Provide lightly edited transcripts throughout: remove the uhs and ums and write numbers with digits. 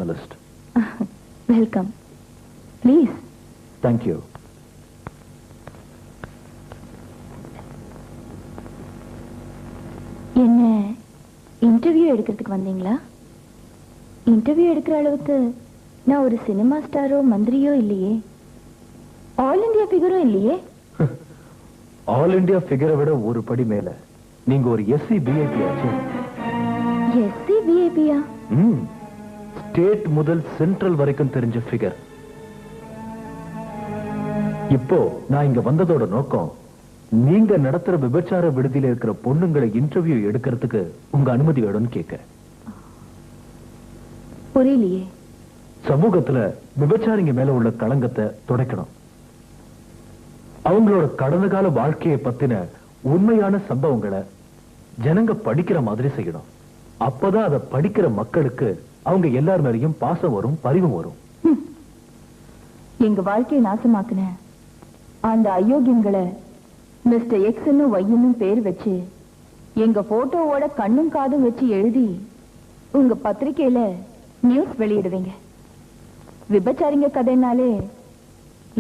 journalist. Welcome. Please. Thank you. என்ன interview எடுக்கிறதுக்கு வந்தீங்களா? இன்டர்வியூ எடுக்கிற அளவுக்கு நான் ஒரு சினிமா ஸ்டாரோ மந்திரியோ இல்லையே. ஆல் இந்தியா ஃபிகரும் இல்லையே. ஆல் இந்தியா ஃபிகரை விட ஒரு படி மேல நீங்க ஒரு எஸ்சி பிஐபி ஆச்சு. எஸ்சி பிஐபியா? ஸ்டேட் முதல் சென்ட்ரல் வரைக்கும் தெரிஞ்ச ஃபிகர். இப்போ நான் இங்க வந்ததோட நோக்கம், நீங்க நடத்துற விபச்சார விடுதியில இருக்கிற பொண்ணுங்களை இன்டர்வியூ எடுக்கிறதுக்கு உங்க அனுமதி வேணும்னு கேட்க. புரியலையே. சமூகத்துல விபச்சாரிங்க மேல உள்ள களங்கத்தை துடைக்கணும். அவங்களோட கடந்த கால வாழ்க்கையை பத்தின உண்மையான சம்பவங்களை ஜனங்க படிக்கிற மாதிரி செய்யணும். அப்பதான் அதை படிக்கிற மக்களுக்கு அவங்க எல்லார் மேலையும் பாசம் வரும், பரிவும் வரும். எங்க வாழ்க்கையை நாசமாக்குன அந்த அயோக்கியங்களை மிஸ்டர் எக்ஸ்ன்னு ஒய்ன்னு பேர் வச்சு எங்க போட்டோவோட கண்ணும் காதும் வச்சு எழுதி உங்க பத்திரிக்கையில நியூஸ் வெளியிடுவீங்க. விபச்சாரிங்க கதைனாலே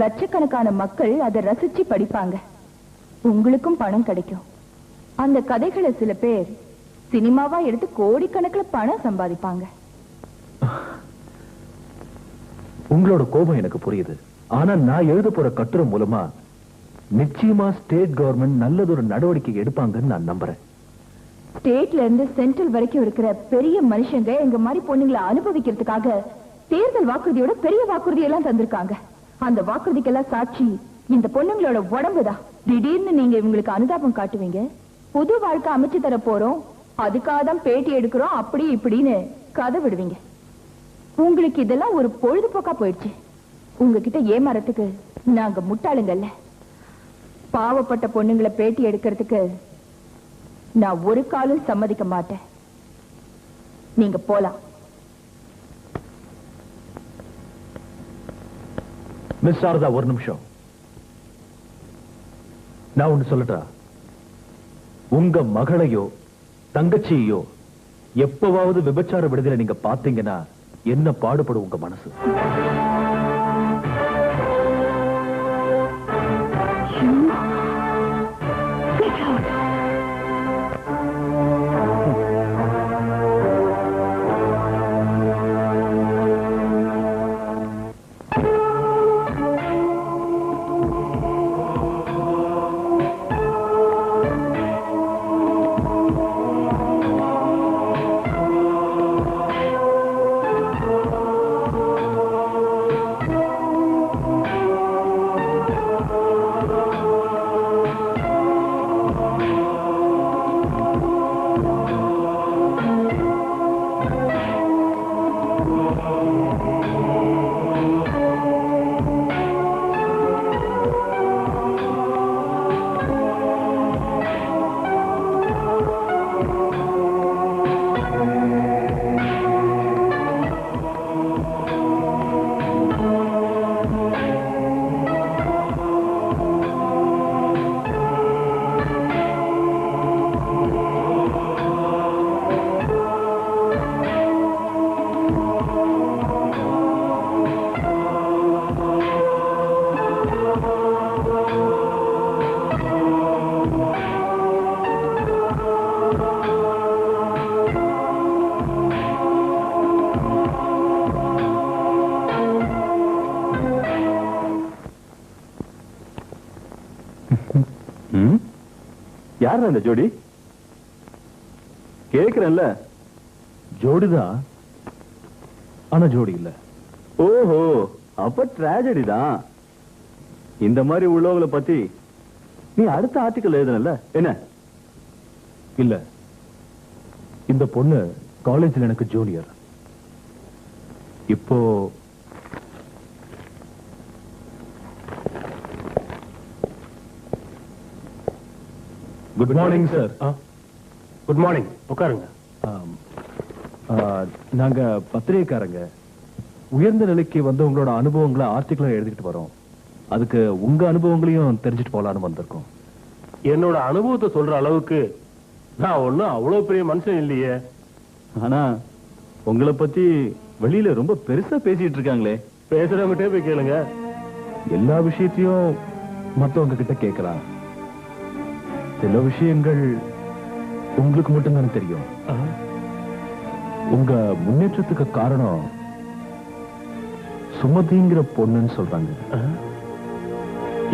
லட்சக்கணக்கான மக்கள் அதை ரசிச்சு படிப்பாங்க. உங்களுக்கும் பணம் கிடைக்கும். அந்த கதைகளை சில பேர் சினிமாவா எடுத்து கோடிக்கணக்கில் பணம் சம்பாதிப்பாங்க. உங்களோட கோபம் எனக்கு புரியுது. ஆனா நான் எழுத போற கட்டுரை மூலமா நிச்சயமா ஸ்டேட் கவர்மெண்ட் நல்லதொரு நடவடிக்கை எடுப்பாங்கன்னு நான் நம்புறேன். ஸ்டேட்ல இருந்து சென்ட்ரல் வரைக்கும் இருக்கிற பெரிய மனுஷங்க எங்க மாதிரி பொண்ணுங்களை அனுபவிக்கிறதுக்காக தேர்தல் வாக்குறுதியோட பெரிய வாக்குறுதி எல்லாம் தந்திருக்காங்க. அந்த வாக்குறுதிக்கெல்லாம் சாட்சி இந்த பொண்ணுங்களோட உடம்புதான். திடீர்னு நீங்க இவங்களுக்கு அனுதாபம் காட்டுவீங்க. புது வாழ்க்கை அமைச்சு தர போறோம், அதுக்காக தான் பேட்டி எடுக்கிறோம், அப்படி இப்படின்னு கதை விடுவீங்க. உங்களுக்கு இதெல்லாம் ஒரு பொழுதுபோக்கா போயிடுச்சு. உங்ககிட்ட ஏமாறதுக்கு நாங்க முட்டாளுங்கல்ல. பாவப்பட்ட பொண்ணுங்களை பேட்டி எடுக்கிறதுக்கு நான் ஒரு காலம் சம்மதிக்க மாட்டேன். நீங்க போலாம். மிஸ் சாரதா, ஒரு நிமிஷம். நான் ஒண்ணு சொல்லட்டா? உங்க மகளையோ தங்கச்சியோ எப்பவாவது விபச்சார விடுதலை நீங்க பாத்தீங்கன்னா என்ன பாடுபடும் உங்க மனசு? யார் அந்த ஜோடி? கேக்குறேன்ல. ஜோடிதான், ஆனா ஜோடி இல்ல. ஓஹோ, அப்ப டிராஜடி தான். இந்த மாதிரி உள்ளவங்களை பத்தி நீ அடுத்த ஆர்டிக்கல் எழுதல என்ன? இல்ல, இந்த பொண்ணு காலேஜ்ல எனக்கு ஜூனியர். இப்போ good morning sir. Good morning, உட்காருங்க. நாங்க பத்திரிகைக்காரங்க. உயர்ந்த நிலைக்கு வந்து உங்களோட அனுபவங்களை ஆர்டிக்கலா எழுதிட்டு வரோம். அதுக்கு உங்க அனுபவங்களையும் தெரிஞ்சுட்டு போலான்னு வந்திருக்கோம். என்னோட அனுபவத்தை சொல்ற அளவுக்கு நான் ஒண்ணும் அவ்வளவு பெரிய மனுஷன் இல்லையே. ஆனா உங்களை பத்தி வெளியில ரொம்ப பெருசா பேசிட்டு இருக்காங்களே. பேசுறவங்கிட்டே போய் கேளுங்க. எல்லா விஷயத்தையும் மத்தவங்க கிட்ட கேட்கலாம். சில விஷயங்கள் உங்களுக்கு மட்டும்தானே தெரியும். உங்க முன்னேற்றத்துக்கு காரணம் சுமதிங்கிற பொண்ணுன்னு சொல்றாங்க.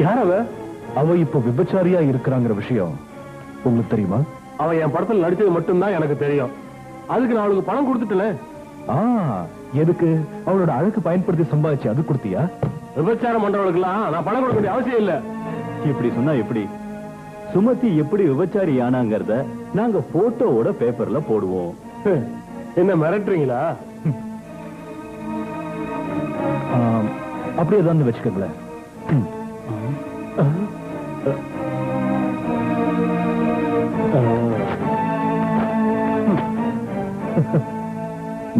யார் அவ? அவ இப்ப விபச்சாரியா இருக்கிறாங்கிற விஷயம் உங்களுக்கு தெரியுமா? அவ என் படத்துல நடிச்சது மட்டும்தான் எனக்கு தெரியும். அதுக்கு நான் அவளுக்கு பணம் கொடுத்துட்டல. எதுக்கு? அவளோட அழகு பயன்படுத்தி சம்பாதிச்சு அது கொடுத்தியா? விபச்சாரம் பண்றவளுக்குலாம் நான் பணம் கொடுக்க வேண்டிய அவசியம் இல்ல. இப்படி சொன்னா எப்படி? சுமதி எப்படி விபச்சாரி ஆனாங்கிறத நாங்க போட்டோவோட பேப்பர்ல போடுவோம். என்ன மிரட்டுறீங்களா? அப்படியே தான் வச்சுக்கங்களேன்.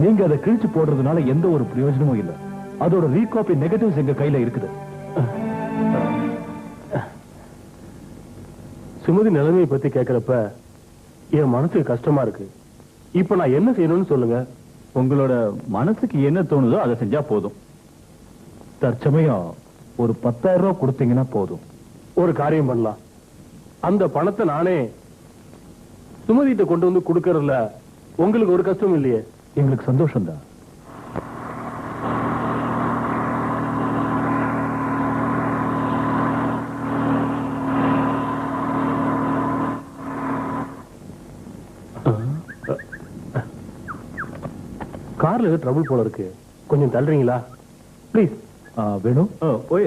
நீங்க அதை கிழிச்சு போடுறதுனால எந்த ஒரு பிரயோஜனமும் இல்ல. அதோட ரீகாப்பி நெகட்டிவ்ஸ் எங்க கையில இருக்குது. சுமதி நிலைமையை பத்தி கேக்குறப்ப என் மனசுக்கு கஷ்டமா இருக்கு. இப்ப நான் என்ன செய்யணும்னு சொல்லுங்க. உங்களோட மனசுக்கு என்ன தோணுதோ அதை செஞ்சா போதும். தற்சமயம் ஒரு 10,000 ரூபாய் கொடுத்தீங்கன்னா போதும். ஒரு காரியம் பண்ணலாம். அந்த பணத்தை நானே சுமதிட்ட கொண்டு வந்து கொடுக்கறதுல உங்களுக்கு ஒரு கஷ்டம் இல்லையே? எங்களுக்கு சந்தோஷம் தான். கார்ல ஏதோ ட்ரபிள் போல இருக்கு. கொஞ்சம் தள்ளுறீங்களா ப்ளீஸ்? வேணும். போய்